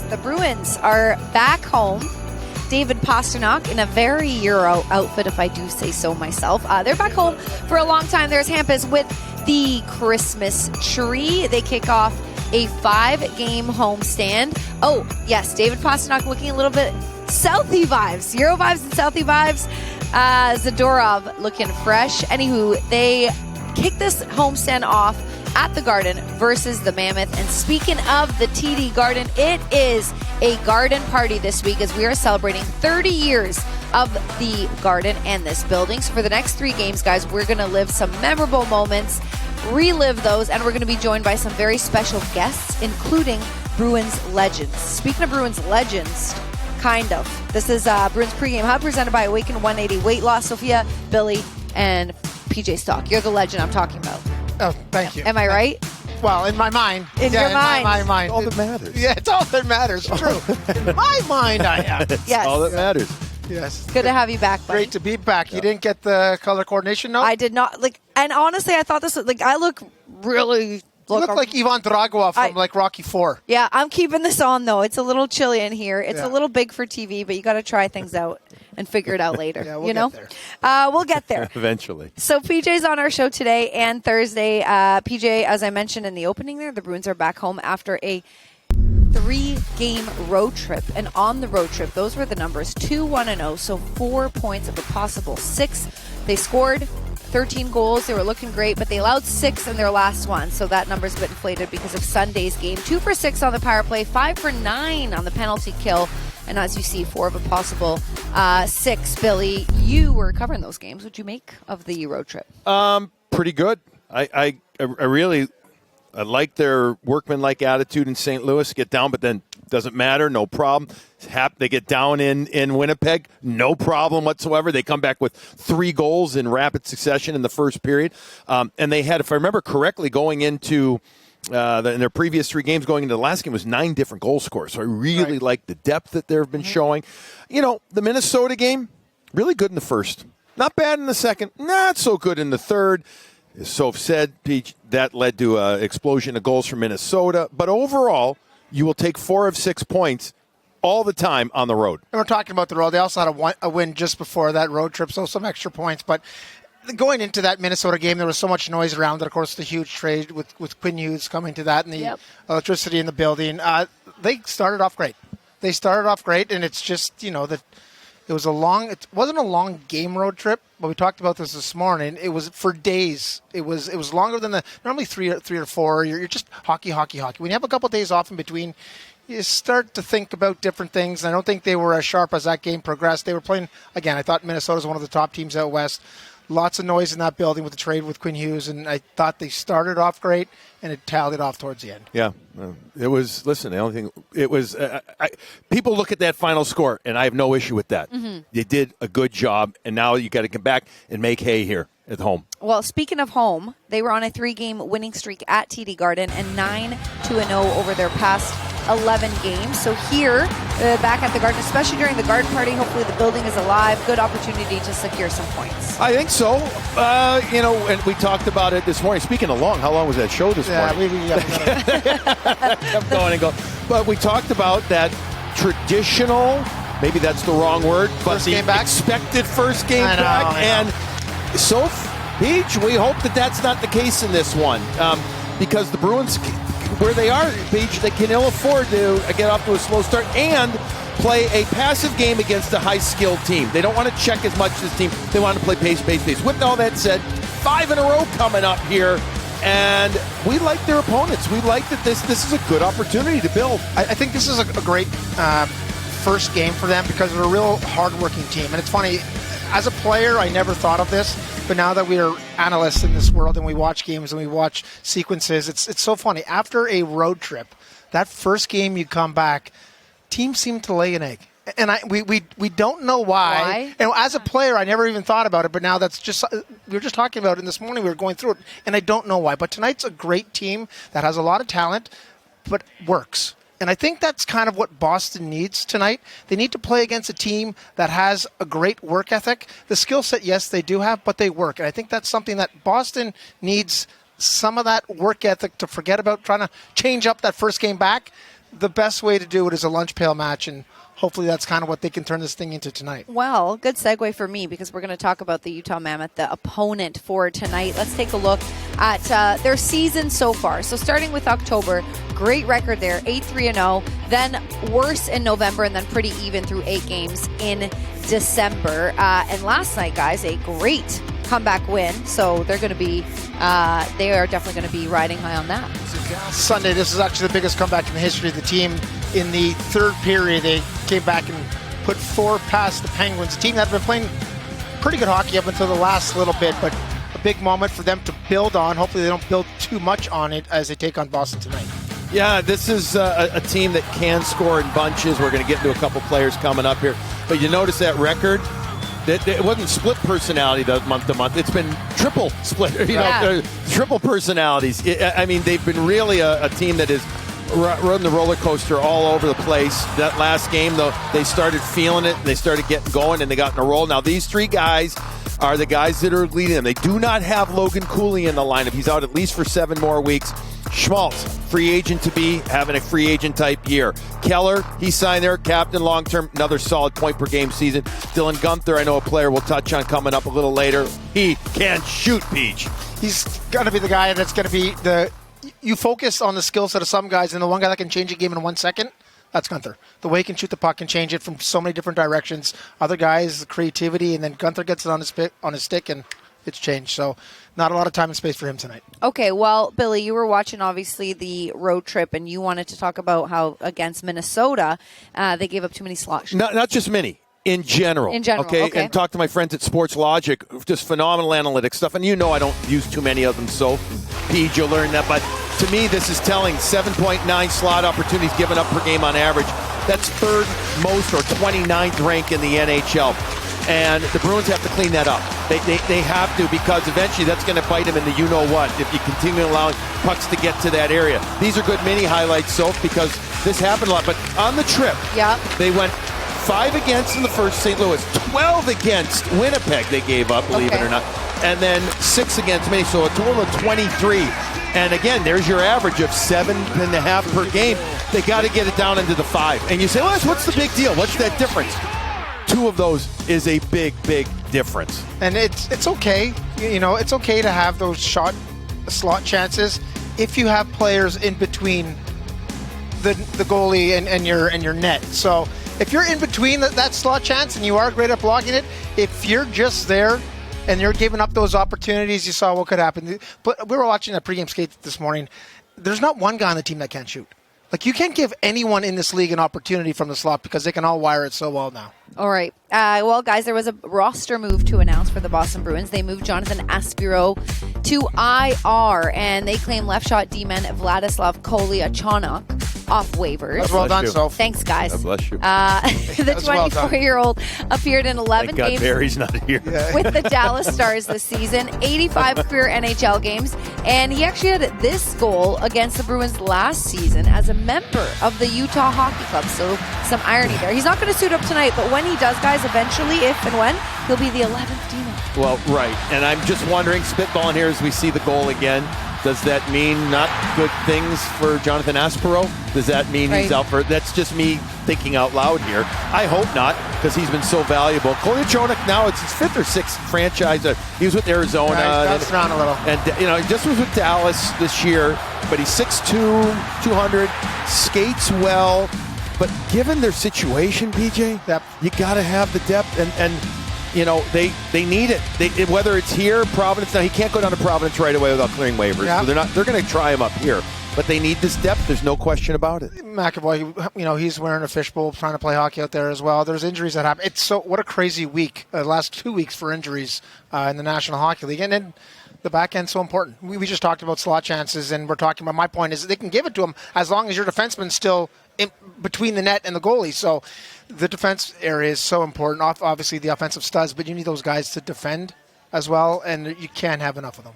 The Bruins are back home. David Pastrnak in a very Euro outfit, if I do say so myself. They're back home for a long time. There's Hampus with the Christmas tree. They kick off a 5-game homestand. Oh, yes, David Pastrnak looking a little bit Southie vibes. Euro vibes and Southie vibes. Zadorov looking fresh. Anywho, they kick this homestand off at the Garden versus the Mammoth. And speaking of the TD Garden, it is a garden party this week as we are celebrating 30 years of the Garden and this building. So for the next 3 games, guys, we're going to live some memorable moments, relive those, and we're going to be joined by some very special guests, including Bruins legends. Speaking of Bruins legends, kind of. This is Bruins Pregame Hub presented by Awaken 180 Weight Loss. Sophia, Billy, and PJ Stock. You're the legend I'm talking about. Oh, thank you. Am I right? Well, in my mind. In your mind. My mind. All that matters. Yeah, it's all that matters. True. In my mind, I am. Yes. All that matters. Yes. Good to have you back, buddy. Great to be back. You didn't get the color coordination note? I did not. And honestly, I thought this was, I look really... You look like Ivan Drago from Rocky IV. Yeah, I'm keeping this on, though. It's a little chilly in here. It's a little big for TV, but you got to try things out and figure it out later. Yeah, we'll get there. We'll get there. Eventually. So PJ's on our show today and Thursday. PJ, as I mentioned in the opening there, the Bruins are back home after a 3-game road trip. And on the road trip, those were the numbers, 2-1-0, so 4 points of a possible 6. They scored 13 goals. They were looking great, but they allowed 6 in their last one, so that number's a bit inflated because of Sunday's game. 2 for 6 on the power play, 5 for 9 on the penalty kill, and as you see, 4 of a possible 6. Billy, you were covering those games. What'd you make of the road trip? Pretty good. I really like their workmanlike attitude in St. Louis. Get down, but then doesn't matter, no problem. They get down in Winnipeg, no problem whatsoever. They come back with 3 goals in rapid succession in the first period. And they had, if I remember correctly, going into in their previous 3 games, going into the last game, was 9 different goal scorers. So I really like the depth that they've been showing. You know, the Minnesota game, really good in the first. Not bad in the second, not so good in the third. As Soph said, Peach, that led to an explosion of goals from Minnesota. But overall, you will take 4 of 6 points all the time on the road. And we're talking about the road. They also had a win just before that road trip, so some extra points. But going into that Minnesota game, there was so much noise around it. Of course, the huge trade with Quinn Hughes coming to that and the electricity in the building. They started off great. And it's just, that it wasn't a long game road trip, but we talked about this morning. It was for days. It was longer than normally three or four. You're just hockey. When you have a couple of days off in between, you start to think about different things. And I don't think they were as sharp as that game progressed. They were playing, again, I thought Minnesota's one of the top teams out west. Lots of noise in that building with the trade with Quinn Hughes, and I thought they started off great, and it tallied off towards the end. Yeah, it was. Listen, the only thing it was. People look at that final score, and I have no issue with that. Mm-hmm. They did a good job, and now you got to come back and make hay here at home. Well, speaking of home, they were on a 3-game winning streak at TD Garden and 9-0 over their past 11 games. So here, back at the Garden, especially during the Garden Party, hopefully the building is alive. Good opportunity to secure some points. I think so. And we talked about it this morning. Speaking of long, how long was that show this morning? Kept going and going. But we talked about that traditional, maybe that's the wrong word, but the expected first game back. And so, Peach, we hope that that's not the case in this one. Because the Bruins, where they are, Peach, they can ill afford to get off to a slow start and play a passive game against a high-skilled team. They don't want to check as much this team. They want to play pace. With all that said, 5 in a row coming up here. And we like their opponents. We like that this is a good opportunity to build. I think this is a great first game for them because they're a real hard-working team. And it's funny, as a player, I never thought of this, but now that we are analysts in this world and we watch games and we watch sequences, it's so funny. After a road trip, that first game you come back, teams seem to lay an egg. And we don't know why. And as a player, I never even thought about it, but now that's just, we were just talking about it this morning, we were going through it, and I don't know why. But tonight's a great team that has a lot of talent, but works. And I think that's kind of what Boston needs tonight. They need to play against a team that has a great work ethic. The skill set, yes, they do have, but they work. And I think that's something that Boston needs, some of that work ethic, to forget about trying to change up that first game back. the best way to do it is a lunch pail match, and hopefully that's kind of what they can turn this thing into tonight. Well, good segue for me because we're going to talk about the Utah Mammoth, the opponent for tonight. Let's take a look at their season so far. So starting with October, great record there, 8-3-0, then worse in November, and then pretty even through 8 games in December. And last night, guys, a great comeback win. So they're going to be, they are definitely going to be riding high on that. Sunday, this is actually the biggest comeback in the history of the team. In the third period, they came back and put 4 past the Penguins, a team that had been playing pretty good hockey up until the last little bit, but a big moment for them to build on. Hopefully they don't build too much on it as they take on Boston tonight. Yeah, this is a team that can score in bunches. We're going to get into a couple players coming up here. But you notice that record? It wasn't split personality month to month. It's been triple split, triple personalities. I mean, they've been really a team that is riding the roller coaster all over the place. That last game, though, they started feeling it. They started getting going, and they got in a roll. Now, these 3 guys are the guys that are leading them. They do not have Logan Cooley in the lineup. He's out at least for 7 more weeks. Schmaltz, free agent to be, having a free agent type year. Keller, he signed there, captain long-term, another solid point per game season. Dylan Gunther, I know a player we'll touch on coming up a little later. He can shoot, Peach. He's going to be the guy that's going to be you focus on the skill set of some guys, and the one guy that can change a game in 1 second, that's Gunther. The way he can shoot the puck and change it from so many different directions. Other guys, the creativity, and then Gunther gets it on his stick, and it's changed. So not a lot of time and space for him tonight. Okay, well, Billy, you were watching, obviously, the road trip, and you wanted to talk about how against Minnesota, they gave up too many slot shots. Not just many. In general. Okay? And talk to my friends at Sports Logic, just phenomenal analytics stuff. And you know I don't use too many of them, so Pete, you'll learn that. But to me, this is telling. 7.9 slot opportunities given up per game on average. That's 3rd most or 29th rank in the NHL. And the Bruins have to clean that up. They have to, because eventually that's going to bite them in the you-know-what if you continue allowing pucks to get to that area. These are good mini highlights, Soph, because this happened a lot. But on the trip, they went 5 against in the first St. Louis, 12 against Winnipeg they gave up, believe it or not, and then 6 against Minnesota, so a total of 23. And again, there's your average of 7.5 per game. They got to get it down into the 5. And you say, well, what's the big deal? What's that difference? 2 of those is a big, big difference. And it's okay. It's okay to have those slot chances if you have players in between the goalie and your net. So if you're in between that slot chance and you are great at blocking it, if you're just there and you're giving up those opportunities, you saw what could happen. But we were watching a pregame skate this morning. There's not one guy on the team that can't shoot. Like, you can't give anyone in this league an opportunity from the slot because they can all wire it so well now. All right. Well, guys, there was a roster move to announce for the Boston Bruins. They moved Jonathan Aspiro to IR, and they claim left shot D-man Vladislav Kolyachonok off waivers. That's well done, Soph. Thanks, guys. God bless you. The 24-year-old appeared in 11 Thank games God Barry's not here. with the Dallas Stars this season, 85 career NHL games, and he actually had this goal against the Bruins last season as a member of the Utah Hockey Club. So some irony there. He's not going to suit up tonight, but when he does, guys, eventually, if and when, he'll be the 11th D-man. Well, right. And I'm just wondering, spitballing here as we see the goal again, does that mean not good things for Jonathan Aspiro? Does that mean he's out for... That's just me thinking out loud here. I hope not, because he's been so valuable. Kolyachonok, now it's his 5th or 6th franchise. He was with Arizona. Bounced around a little. And, he just was with Dallas this year, but he's 6'2", 200, skates well. But given their situation, PJ, you got to have the depth, and they need it. Whether it's here, Providence. Now he can't go down to Providence right away without clearing waivers. So they're going to try him up here, but they need this depth. There's no question about it. McAvoy, he's wearing a fishbowl, trying to play hockey out there as well. There's injuries that happen. What a crazy week. Last 2 weeks for injuries in the National Hockey League, and then the back end's so important. We just talked about slot chances, and we're talking about. My point is that they can give it to them as long as your defenseman's still in between the net and the goalie. So the defense area is so important. Obviously the offensive studs, but you need those guys to defend as well, and you can't have enough of them.